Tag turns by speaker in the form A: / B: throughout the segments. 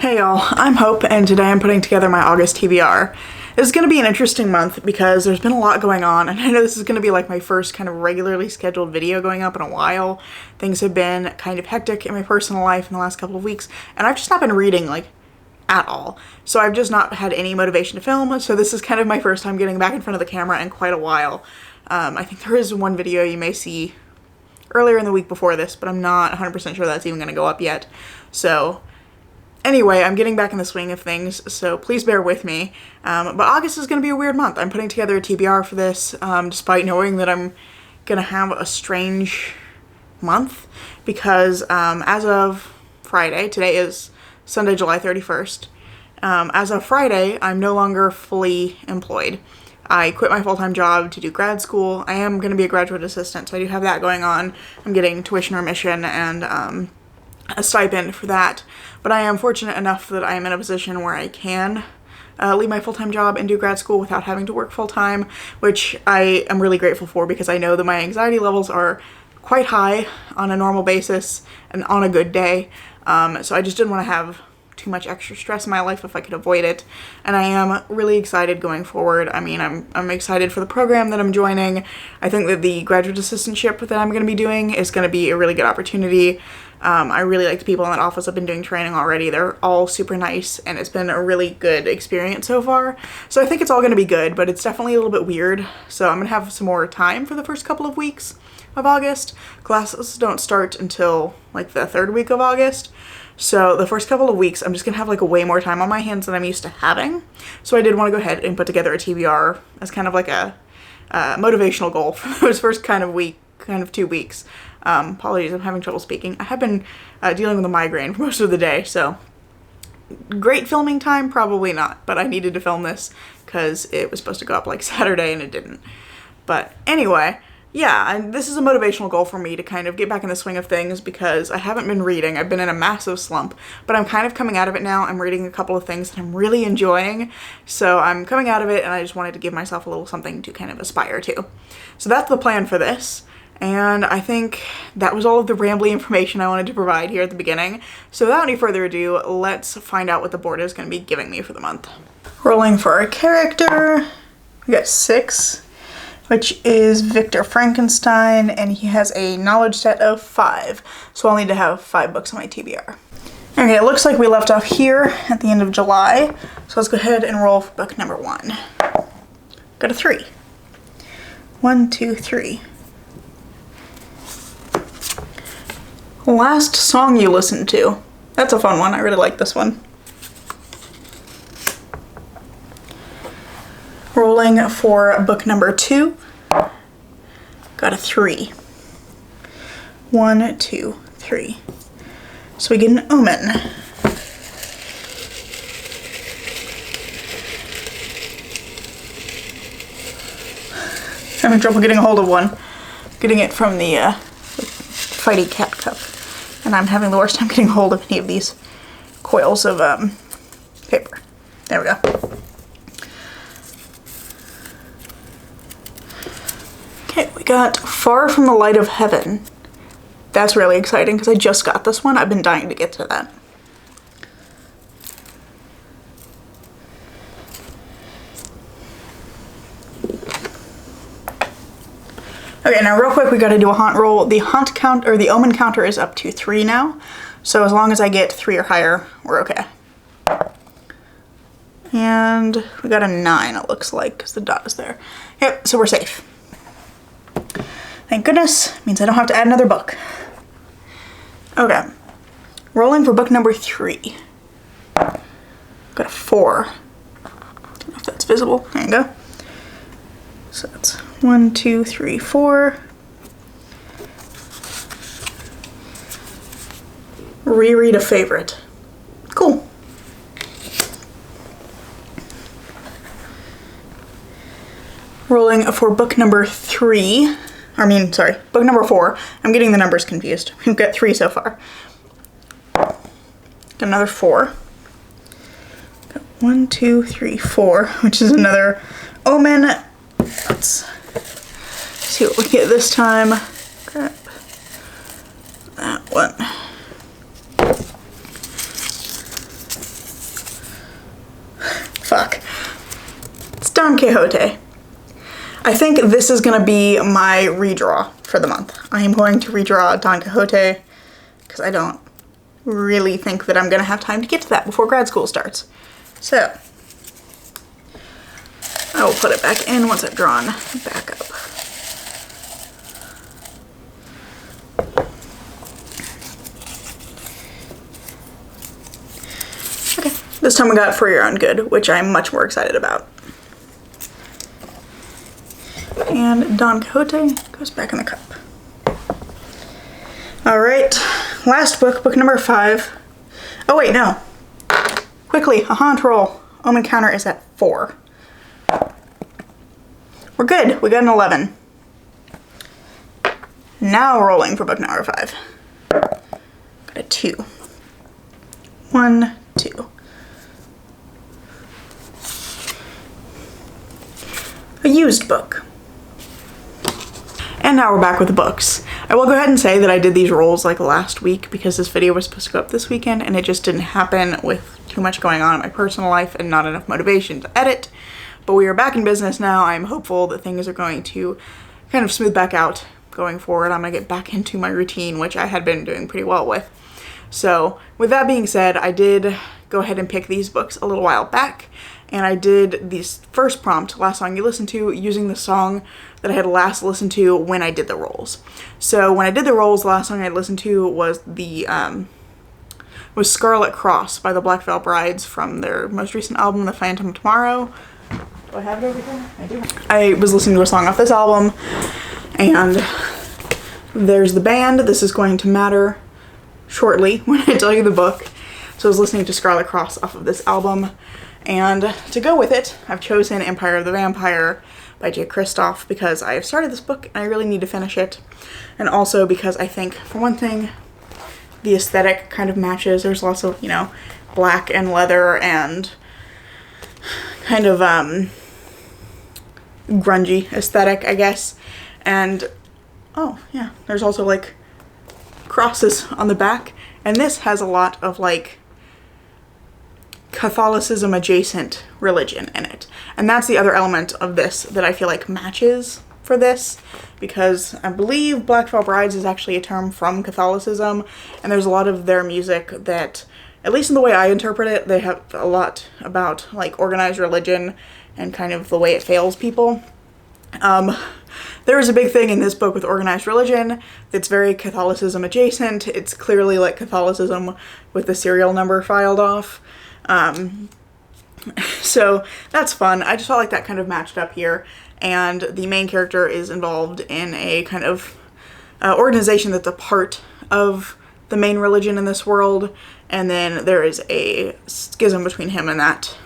A: Hey y'all, I'm Hope, and today I'm putting together my August TBR. This is going to be an interesting month because there's been a lot going on, and I know this is going to be like my first kind of regularly scheduled video going up in a while. Things have been kind of hectic in my personal life in the last couple of weeks, and I've just not been reading like at all. So I've just not had any motivation to film, so this is kind of my first time getting back in front of the camera in quite a while. I think there is one video you may see earlier in the week before this, but I'm not 100% sure that's even going to go up yet. So anyway, I'm getting back in the swing of things, so please bear with me. But August is going to be a weird month. I'm putting together a TBR for this, despite knowing that I'm going to have a strange month, because as of Friday, today is Sunday, July 31st, as of Friday, I'm no longer fully employed. I quit my full-time job to do grad school. I am going to be a graduate assistant, so I do have that going on. I'm getting tuition remission and a stipend for that, but I am fortunate enough that I am in a position where I can leave my full-time job and do grad school without having to work full-time, which I am really grateful for because I know that my anxiety levels are quite high on a normal basis and on a good day, so I just didn't want to have too much extra stress in my life if I could avoid it, and I am really excited going forward. I mean, I'm excited for the program that I'm joining. I think that the graduate assistantship that I'm going to be doing is going to be a really good opportunity. I really like the people in that office. I've been doing training already. They're all super nice, and it's been a really good experience so far. So I think it's all going to be good, but it's definitely a little bit weird. So I'm going to have some more time for the first couple of weeks of August. Classes don't start until like the third week of August. So the first couple of weeks, I'm just going to have like a way more time on my hands than I'm used to having. So I did want to go ahead and put together a TBR as kind of like a motivational goal for those first kind of 2 weeks. Apologies, I'm having trouble speaking. I have been dealing with a migraine for most of the day, so great filming time? Probably not, but I needed to film this because it was supposed to go up like Saturday and it didn't. But anyway, yeah, and this is a motivational goal for me to kind of get back in the swing of things because I haven't been reading. I've been in a massive slump, but I'm kind of coming out of it now. I'm reading a couple of things that I'm really enjoying, so I'm coming out of it and I just wanted to give myself a little something to kind of aspire to. So that's the plan for this. And I think that was all of the rambly information I wanted to provide here at the beginning. So without any further ado, let's find out what the board is going to be giving me for the month. Rolling for a character, we got 6, which is Victor Frankenstein, and he has a knowledge set of 5. So I'll need to have 5 books on my TBR. Okay, it looks like we left off here at the end of July. So let's go ahead and roll for book number 1. Got a 3. 1, 2, 3. Last song you listened to. That's a fun one. I really like this one. Rolling for book number 2. Got a 3. 1, 2, 3. So we get an Omen. Having trouble getting a hold of one. Getting it from the Fighty Cat Cup. And I'm having the worst time getting hold of any of these coils of paper. There we go. Okay, we got Far from the Light of Heaven. That's really exciting because I just got this one. I've been dying to get to that. Okay, now real quick, we gotta do a haunt roll. The haunt count, or the omen counter is up to 3 now. So as long as I get 3 or higher, we're okay. And we got a 9, it looks like, because the dot is there. Yep, so we're safe. Thank goodness, means I don't have to add another book. Okay, rolling for book number 3. Got a 4. Don't know if that's visible, there you go. So that's 1, 2, 3, 4. Reread a favorite. Cool. Rolling for book number 3. Book number 4. I'm getting the numbers confused. We've got 3 so far. Got another 4. Got 1, 2, 3, 4, which is another Omen. Let's see what we get this time. Grab that one. Don Quixote. I think this is gonna be my redraw for the month. I am going to redraw Don Quixote because I don't really think that I'm gonna have time to get to that before grad school starts. So I will put it back in once I've drawn back up. Okay, this time we got For Your Own Good, which I'm much more excited about. And Don Quixote goes back in the cup. All right, last book, book number 5. Oh wait, no. Quickly, a haunt roll. Omen counter is at 4. We're good, we got an 11. Now rolling for book number 5. Got a 2. 1, 2. A used book. And now we're back with the books. I will go ahead and say that I did these rolls like last week because this video was supposed to go up this weekend and it just didn't happen with too much going on in my personal life and not enough motivation to edit. But we are back in business now. I'm hopeful that things are going to kind of smooth back out going forward. I'm gonna get back into my routine, which I had been doing pretty well with. So with that being said, I did go ahead and pick these books a little while back, and I did this first prompt, Last Song You Listened To, using the song that I had last listened to when I did the rolls. So when I did the rolls, the last song I listened to was was Scarlet Cross by the Black Veil Brides from their most recent album, The Phantom of Tomorrow. Do I have it over here? I do. I was listening to a song off this album, and there's the band. This is going to matter shortly when I tell you the book. So I was listening to Scarlet Cross off of this album, and to go with it, I've chosen Empire of the Vampire by Kristoff because I have started this book and I really need to finish it. And also because I think, for one thing, the aesthetic kind of matches. There's lots of, you know, black and leather and kind of grungy aesthetic, I guess. And oh yeah, there's also like crosses on the back, and this has a lot of like Catholicism adjacent religion in it. And that's the other element of this that I feel like matches for this, because I believe Black Veil Brides is actually a term from Catholicism, and there's a lot of their music that, at least in the way I interpret it, they have a lot about like organized religion and kind of the way it fails people. There is a big thing in this book with organized religion that's very Catholicism adjacent. It's clearly like Catholicism with the serial number filed off. So that's fun. I just felt like that kind of matched up here. And the main character is involved in a kind of organization that's a part of the main religion in this world. And then there is a schism between him and that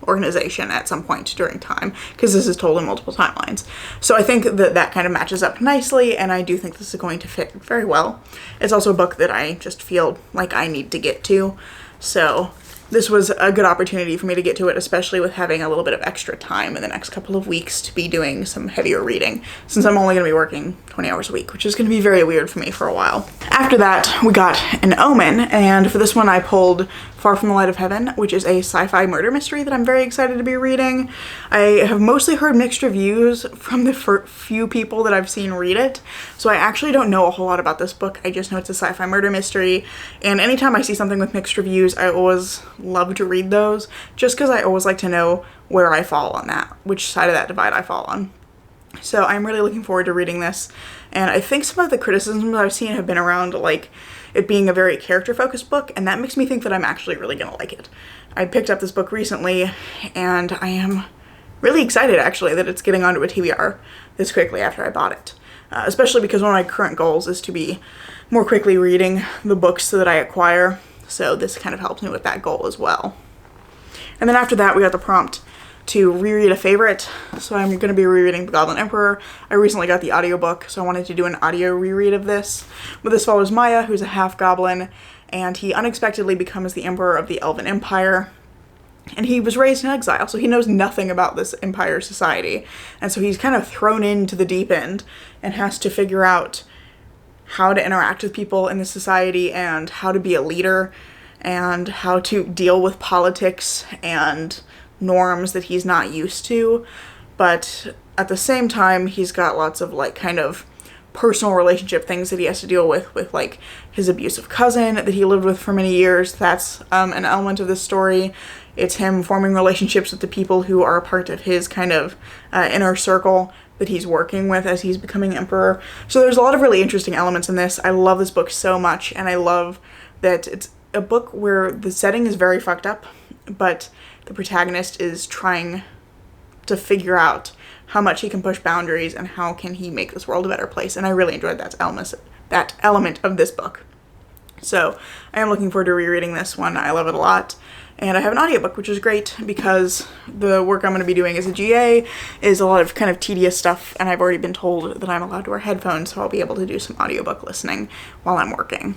A: organization at some point during time, because this is told in multiple timelines. So I think that that kind of matches up nicely, and I do think this is going to fit very well. It's also a book that I just feel like I need to get to, so this was a good opportunity for me to get to it, especially with having a little bit of extra time in the next couple of weeks to be doing some heavier reading, since I'm only going to be working 20 hours a week, which is going to be very weird for me for a while. After that, we got an Omen, and for this one I pulled Far From the Light of Heaven, which is a sci-fi murder mystery that I'm very excited to be reading. I have mostly heard mixed reviews from the few people that I've seen read it, so I actually don't know a whole lot about this book. I just know it's a sci-fi murder mystery, and anytime I see something with mixed reviews, I always love to read those, just because I always like to know where I fall on that, which side of that divide I fall on. So I'm really looking forward to reading this, and I think some of the criticisms that I've seen have been around like it being a very character-focused book, and that makes me think that I'm actually really gonna like it. I picked up this book recently, and I am really excited actually that it's getting onto a TBR this quickly after I bought it. Especially because one of my current goals is to be more quickly reading the books that I acquire, so this kind of helps me with that goal as well. And then after that, we got the prompt to reread a favorite, so I'm going to be rereading The Goblin Emperor. I recently got the audiobook, so I wanted to do an audio reread of this. But this follows Maya, who's a half-goblin, and he unexpectedly becomes the emperor of the Elven Empire. And he was raised in exile, so he knows nothing about this empire society. And so he's kind of thrown into the deep end and has to figure out how to interact with people in the society and how to be a leader and how to deal with politics and norms that he's not used to, but at the same time, he's got lots of like kind of personal relationship things that he has to deal with like his abusive cousin that he lived with for many years. That's an element of this story. It's him forming relationships with the people who are a part of his kind of inner circle that he's working with as he's becoming emperor. So there's a lot of really interesting elements in this. I love this book so much, and I love that it's a book where the setting is very fucked up, but the protagonist is trying to figure out how much he can push boundaries and how can he make this world a better place. And I really enjoyed that element of this book. So I am looking forward to rereading this one. I love it a lot. And I have an audiobook, which is great because the work I'm going to be doing as a GA is a lot of kind of tedious stuff, and I've already been told that I'm allowed to wear headphones, so I'll be able to do some audiobook listening while I'm working.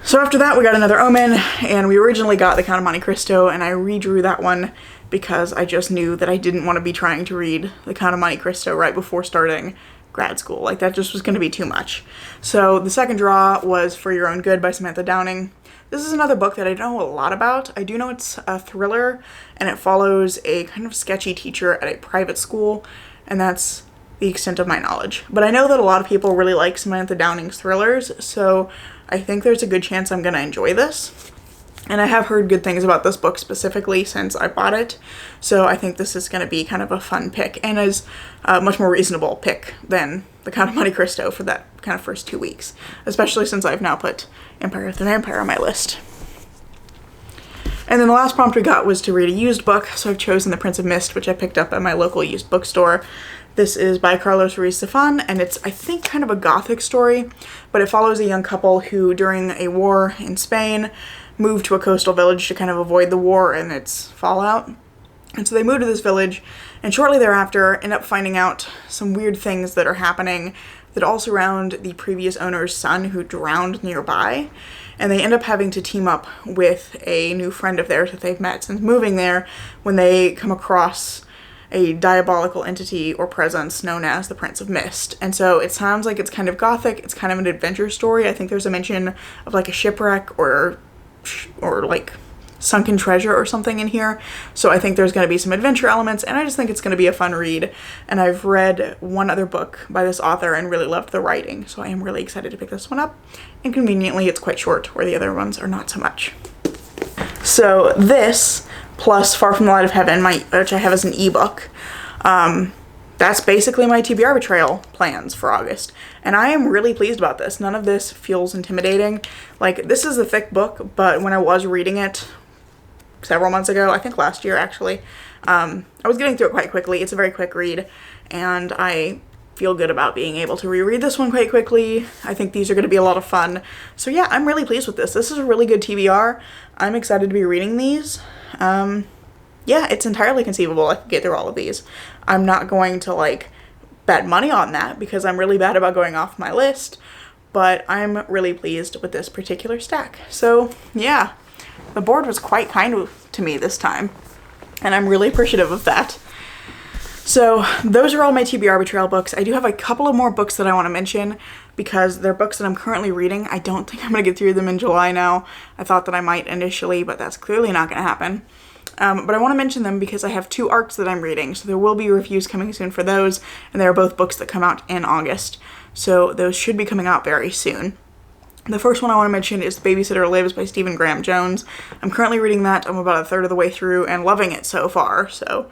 A: So after that, we got another Omen, and we originally got The Count of Monte Cristo, and I redrew that one because I just knew that I didn't want to be trying to read The Count of Monte Cristo right before starting grad school. Like, that just was going to be too much. So the second draw was For Your Own Good by Samantha Downing. This is another book that I don't know a lot about. I do know it's a thriller, and it follows a kind of sketchy teacher at a private school, and that's the extent of my knowledge. But I know that a lot of people really like Samantha Downing's thrillers, so I think there's a good chance I'm going to enjoy this. And I have heard good things about this book specifically since I bought it, so I think this is going to be kind of a fun pick, and is a much more reasonable pick than The Count of Monte Cristo for that kind of first 2 weeks, especially since I've now put Empire of the Vampire on my list. And then the last prompt we got was to read a used book, so I've chosen The Prince of Mist, which I picked up at my local used bookstore. This is by Carlos Ruiz Zafón, and it's, I think, kind of a gothic story, but it follows a young couple who, during a war in Spain, moved to a coastal village to kind of avoid the war and its fallout. And so they moved to this village, and shortly thereafter end up finding out some weird things that are happening that all surround the previous owner's son who drowned nearby. And they end up having to team up with a new friend of theirs that they've met since moving there when they come across a diabolical entity or presence known as the Prince of Mist. And so it sounds like it's kind of gothic. It's kind of an adventure story. I think there's a mention of like a shipwreck or like sunken treasure or something in here. So I think there's going to be some adventure elements, and I just think it's going to be a fun read. And I've read one other book by this author and really loved the writing, so I am really excited to pick this one up. And conveniently, it's quite short, where the other ones are not so much. So this, plus Far From the Light of Heaven, which I have as an ebook, that's basically my TBR Betrayal plans for August. And I am really pleased about this. None of this feels intimidating. Like, this is a thick book, but when I was reading it several months ago, I think last year actually, I was getting through it quite quickly. It's a very quick read, and I feel good about being able to reread this one quite quickly. I think these are going to be a lot of fun. So yeah, I'm really pleased with this. This is a really good TBR. I'm excited to be reading these. Yeah, it's entirely conceivable I could get through all of these. I'm not going to like bet money on that because I'm really bad about going off my list, but I'm really pleased with this particular stack. So yeah, the board was quite kind to me this time, and I'm really appreciative of that. So those are all my TBR Betrayal books. I do have a couple of more books that I want to mention because they're books that I'm currently reading. I don't think I'm going to get through them in July now. I thought that I might initially, but that's clearly not going to happen. But I want to mention them because I have 2 arcs that I'm reading, so there will be reviews coming soon for those, and they are both books that come out in August, so those should be coming out very soon. The first one I want to mention is The Babysitter Lives by Stephen Graham Jones. I'm currently reading that. I'm about a third of the way through and loving it so far, so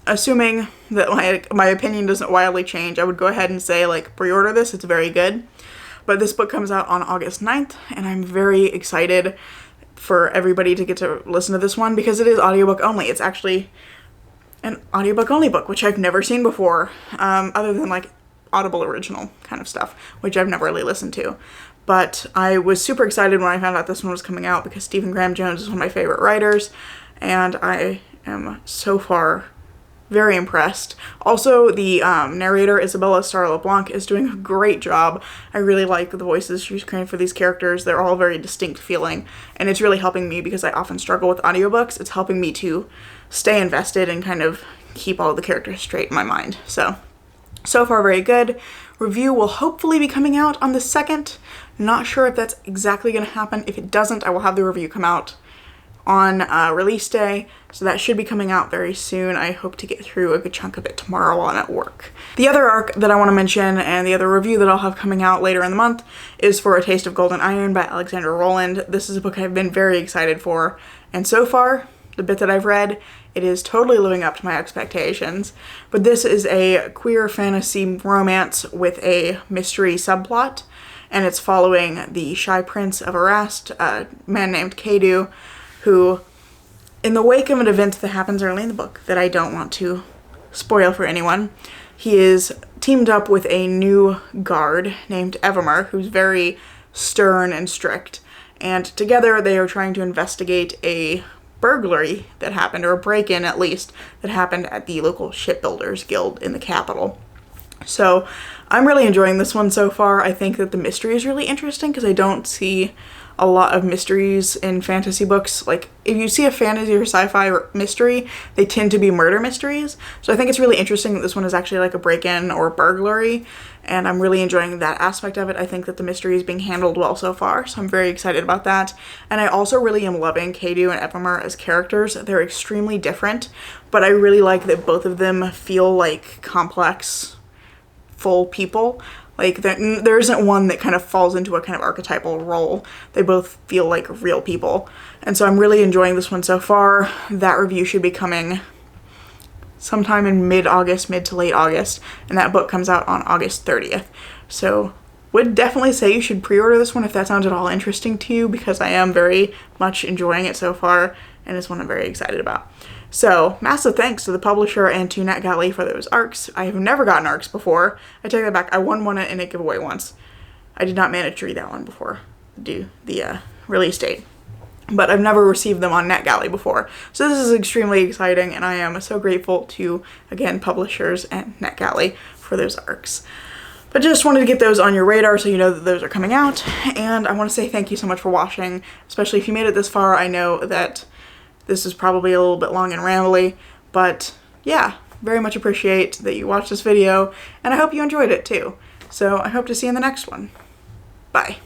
A: assuming that my opinion doesn't wildly change, I would go ahead and say, like, pre-order this. It's very good. But this book comes out on August 9th, and I'm very excited for everybody to get to listen to this one because it is audiobook only. It's actually an audiobook only book, which I've never seen before, other than like Audible original kind of stuff, which I've never really listened to. But I was super excited when I found out this one was coming out because Stephen Graham Jones is one of my favorite writers, and I am so far very impressed. Also, the narrator, Isabella Starla Blanc, is doing a great job. I really like the voices she's creating for these characters. They're all very distinct feeling, and it's really helping me because I often struggle with audiobooks. It's helping me to stay invested and kind of keep all the characters straight in my mind. So far very good. Review will hopefully be coming out on the 2nd. Not sure if that's exactly going to happen. If it doesn't, I will have the review come out on release day, so that should be coming out very soon. I hope to get through a good chunk of it tomorrow while I'm at work. The other arc that I want to mention, and the other review that I'll have coming out later in the month, is For a Taste of Golden Iron by Alexandra Roland. This is a book I've been very excited for, and so far, the bit that I've read, it is totally living up to my expectations. But this is a queer fantasy romance with a mystery subplot, and it's following the Shy Prince of Arast, a man named Kadu, who, in the wake of an event that happens early in the book that I don't want to spoil for anyone, he is teamed up with a new guard named Evamar, who's very stern and strict, and together they are trying to investigate a burglary that happened, or a break-in at least, that happened at the local shipbuilders guild in the capital. So I'm really enjoying this one so far. I think that the mystery is really interesting because I don't see a lot of mysteries in fantasy books. Like, if you see a fantasy or sci-fi mystery, they tend to be murder mysteries. So I think it's really interesting that this one is actually like a break-in or a burglary, and I'm really enjoying that aspect of it. I think that the mystery is being handled well so far, so I'm very excited about that. And I also really am loving Kadu and Evamar as characters. They're extremely different, but I really like that both of them feel like complex, full people. Like, there isn't one that kind of falls into a kind of archetypal role. They both feel like real people. And so I'm really enjoying this one so far. That review should be coming sometime in mid-August, mid to late August, and that book comes out on August 30th. So would definitely say you should pre-order this one if that sounds at all interesting to you, because I am very much enjoying it so far, and it's one I'm very excited about. So, massive thanks to the publisher and to NetGalley for those arcs. I have never gotten arcs before. I take that back. I won one in a giveaway once. I did not manage to read that one before the release date. But I've never received them on NetGalley before. So this is extremely exciting, and I am so grateful to, again, publishers and NetGalley for those arcs. But just wanted to get those on your radar so you know that those are coming out. And I want to say thank you so much for watching, especially if you made it this far. I know that this is probably a little bit long and rambly, but yeah, very much appreciate that you watched this video, and I hope you enjoyed it too. So I hope to see you in the next one. Bye.